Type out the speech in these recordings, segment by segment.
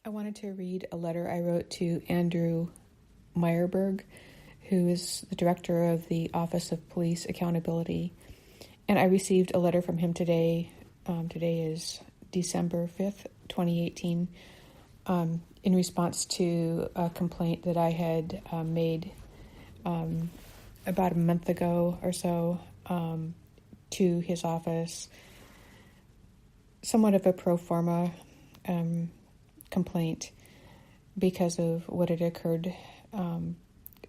I wanted to read a letter I wrote to Andrew Meyerberg, who is the director of the Office of Police Accountability. And I received a letter from him today. Today is December 5th, 2018, in response to a complaint that I had made about a month ago or so to his office. Somewhat of a pro forma complaint because of what had occurred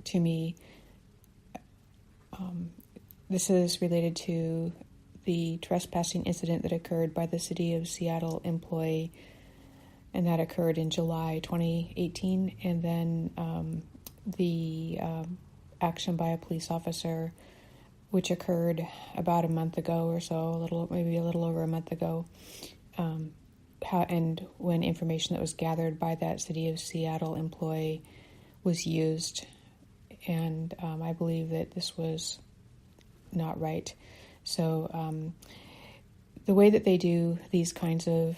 to me. This is related to the trespassing incident that occurred by the City of Seattle employee, and that occurred in July 2018, and then the action by a police officer, which occurred about a month ago or so, maybe a little over a month ago, and when information that was gathered by that City of Seattle employee was used. And I believe that this was not right. So the way that they do these kinds of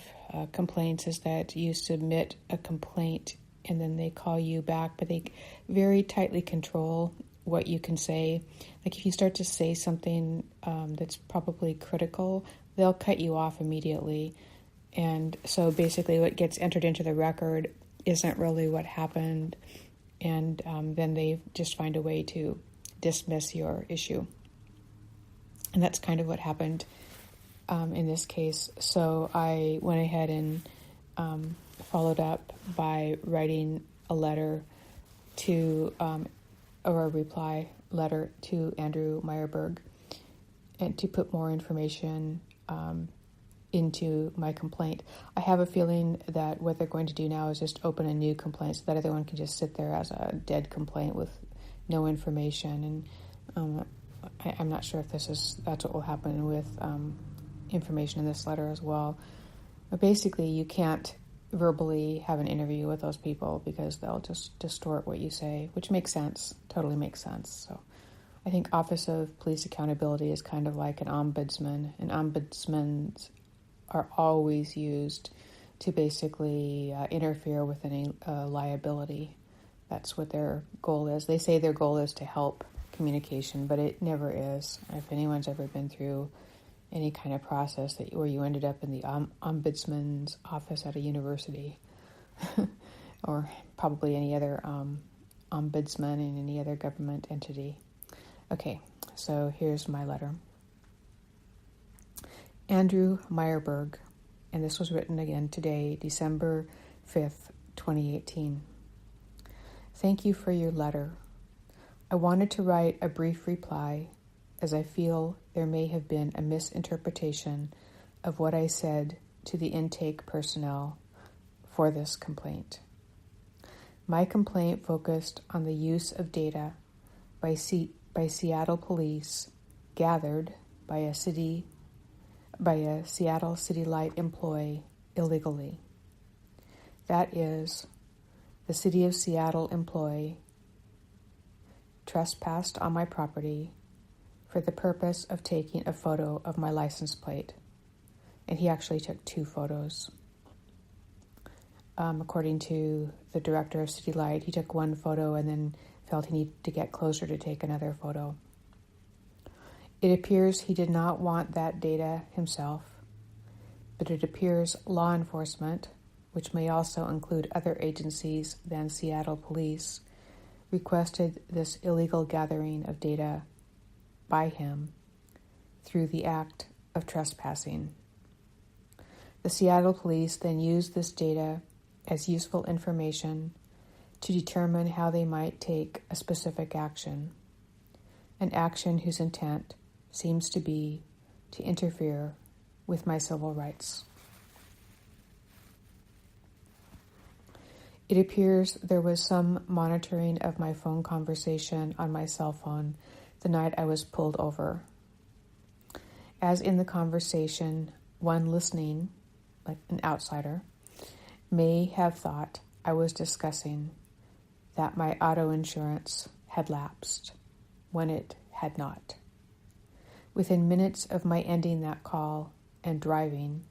complaints is that you submit a complaint and then they call you back, but they very tightly control what you can say. Like if you start to say something that's probably critical, they'll cut you off immediately. And so basically what gets entered into the record isn't really what happened. And then they just find a way to dismiss your issue. And that's kind of what happened in this case. So I went ahead and followed up by writing a letter to, or a reply letter to Andrew Meyerberg, and to put more information into my complaint. I have a feeling that what they're going to do now is just open a new complaint so that everyone can just sit there as a dead complaint with no information. And I'm not sure if that's what will happen with information in this letter as well. But basically, you can't verbally have an interview with those people because they'll just distort what you say, which makes sense, totally makes sense. So I think Office of Police Accountability is kind of like an ombudsman, and ombudsmen are always used to basically interfere with any liability. That's what their goal is. They say their goal is to help communication, but it never is. If anyone's ever been through any kind of process where you ended up in the ombudsman's office at a university, or probably any other ombudsman in any other government entity. Okay, so here's my letter. Andrew Meyerberg, and this was written again today, December 5th, 2018. Thank you for your letter. I wanted to write a brief reply as I feel there may have been a misinterpretation of what I said to the intake personnel for this complaint. My complaint focused on the use of data by Seattle police gathered by a Seattle City Light employee illegally. That is, the City of Seattle employee trespassed on my property for the purpose of taking a photo of my license plate. And he actually took 2 photos. According to the director of City Light, he took 1 photo and then felt he needed to get closer to take another photo. It appears he did not want that data himself, but it appears law enforcement, which may also include other agencies than Seattle Police, requested this illegal gathering of data by him through the act of trespassing. The Seattle Police then used this data as useful information to determine how they might take a specific action, an action whose intent seems to be to interfere with my civil rights. It appears there was some monitoring of my phone conversation on my cell phone the night I was pulled over. As in the conversation, one listening, like an outsider, may have thought I was discussing that my auto insurance had lapsed when it had not. Within minutes of my ending that call and driving,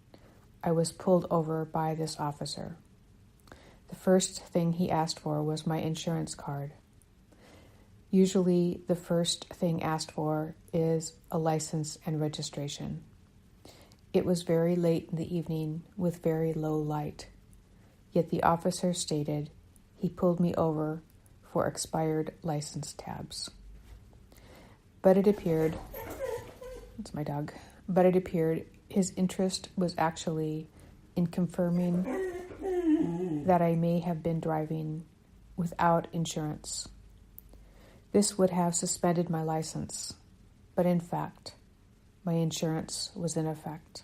I was pulled over by this officer. The first thing he asked for was my insurance card. Usually, the first thing asked for is a license and registration. It was very late in the evening with very low light, yet the officer stated he pulled me over for expired license tabs. But it appeared, it's my dog, but it appeared his interest was actually in confirming that I may have been driving without insurance. This would have suspended my license, but in fact, my insurance was in effect.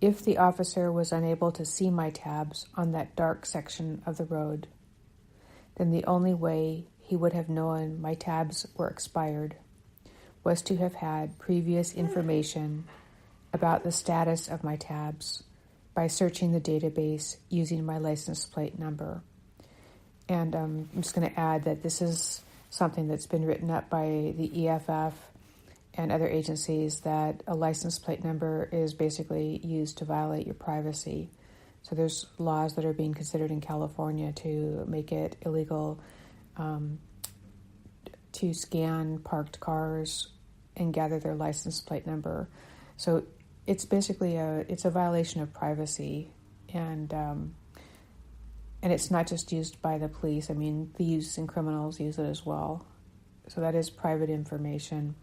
If the officer was unable to see my tabs on that dark section of the road, then the only way he would have known my tabs were expired was to have had previous information about the status of my tabs by searching the database using my license plate number. And I'm just going to add that this is something that's been written up by the EFF and other agencies, that a license plate number is basically used to violate your privacy. So there's laws that are being considered in California to make it illegal to scan parked cars and gather their license plate number. So it's basically a violation of privacy, and it's not just used by the police. I mean, thieves and criminals use it as well. So that is private information.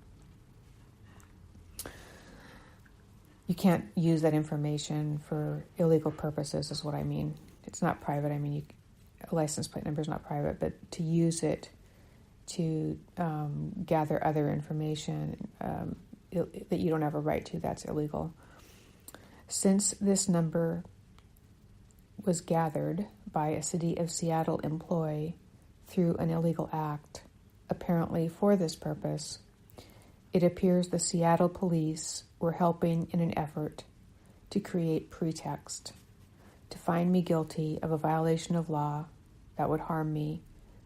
You can't use that information for illegal purposes, is what I mean. It's not private. I mean, a license plate number is not private, but to use it to gather other information that you don't have a right to, that's illegal. Since this number was gathered by a City of Seattle employee through an illegal act, apparently for this purpose, it appears the Seattle police were helping in an effort to create pretext to find me guilty of a violation of law that would harm me,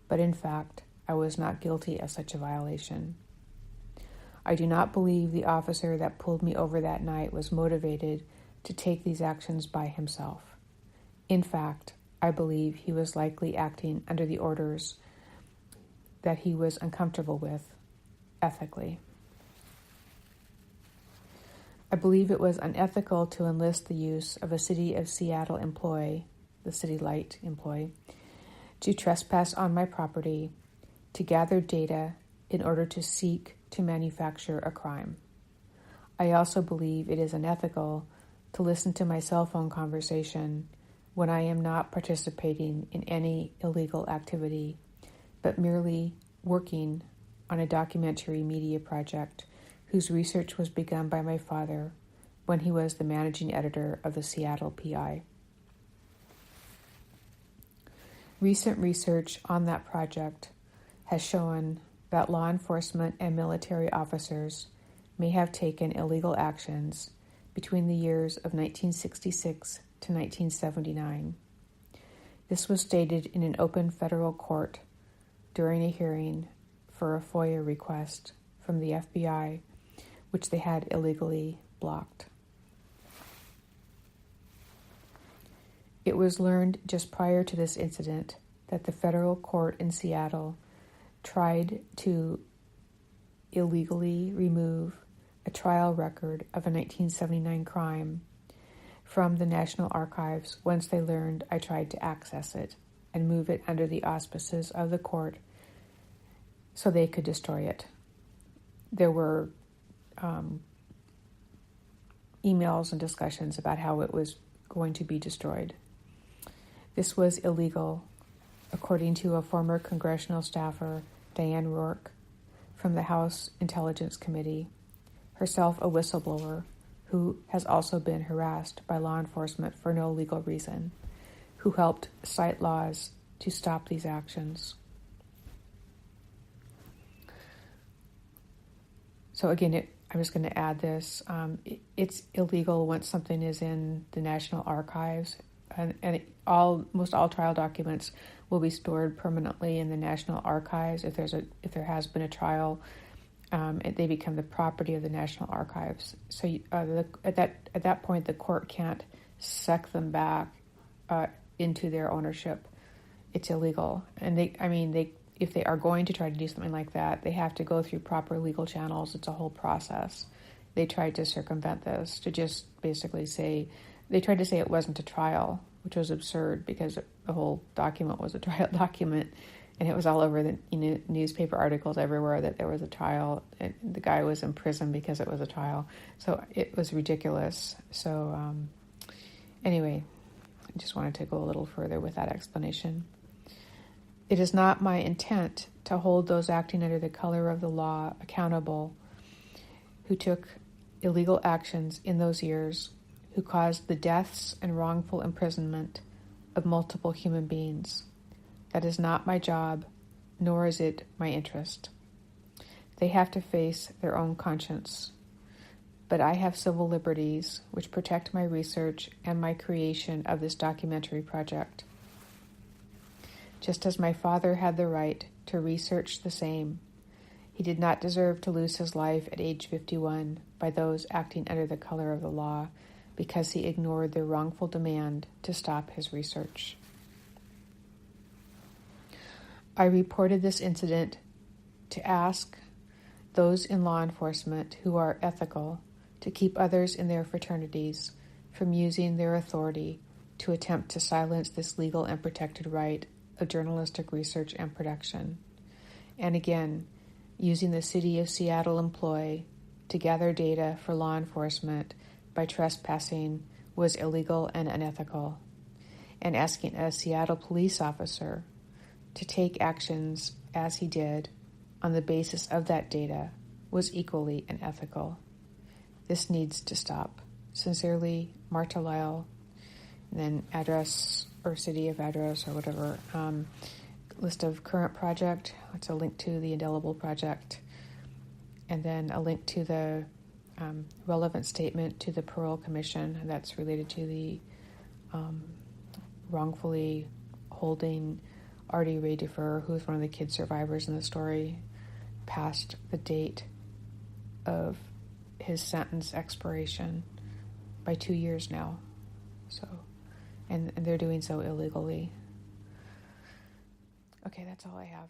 but in fact, I was not guilty of such a violation. I do not believe the officer that pulled me over that night was motivated to take these actions by himself. In fact, I believe he was likely acting under the orders that he was uncomfortable with ethically. I believe it was unethical to enlist the use of a City of Seattle employee, the City Light employee, to trespass on my property, to gather data in order to seek to manufacture a crime. I also believe it is unethical to listen to my cell phone conversation when I am not participating in any illegal activity, but merely working on a documentary media project whose research was begun by my father when he was the managing editor of the Seattle PI. Recent research on that project has shown that law enforcement and military officers may have taken illegal actions between the years of 1966 to 1979. This was stated in an open federal court during a hearing for a FOIA request from the FBI, which they had illegally blocked. It was learned just prior to this incident that the federal court in Seattle tried to illegally remove a trial record of a 1979 crime from the National Archives once they learned I tried to access it and move it under the auspices of the court so they could destroy it. There were emails and discussions about how it was going to be destroyed. This was illegal, according to a former congressional staffer, Diane Rourke, from the House Intelligence Committee, herself a whistleblower who has also been harassed by law enforcement for no legal reason, who helped cite laws to stop these actions. So again, I'm just going to add this. It's illegal once something is in the National Archives, and most all trial documents will be stored permanently in the National Archives. If there has been a trial, they become the property of the National Archives. So at that point, the court can't suck them back into their ownership, it's illegal. And if they are going to try to do something like that, they have to go through proper legal channels. It's a whole process. They tried to circumvent this, to just basically say, they tried to say it wasn't a trial, which was absurd because the whole document was a trial document, and it was all over the newspaper articles everywhere that there was a trial. The guy was in prison because it was a trial. So it was ridiculous. So anyway, I just wanted to go a little further with that explanation. It is not my intent to hold those acting under the color of the law accountable who took illegal actions in those years, who caused the deaths and wrongful imprisonment of multiple human beings. That is not my job, nor is it my interest. They have to face their own conscience. But I have civil liberties which protect my research and my creation of this documentary project. Just as my father had the right to research the same, he did not deserve to lose his life at age 51 by those acting under the color of the law because he ignored their wrongful demand to stop his research. I reported this incident to ask those in law enforcement who are ethical to keep others in their fraternities from using their authority to attempt to silence this legal and protected right of journalistic research and production. And again, using the City of Seattle employee to gather data for law enforcement by trespassing was illegal and unethical, and asking a Seattle police officer to take actions as he did on the basis of that data was equally unethical. This needs to stop. Sincerely, Marta Lyle. And then address or city of address or whatever. List of current project. It's a link to the Indelible project. And then a link to the relevant statement to the Parole Commission that's related to the wrongfully holding Artie Ray Defer, who is one of the kid survivors in the story, past the date of his sentence expiration by 2 years now. So, and they're doing so illegally. Okay, that's all I have.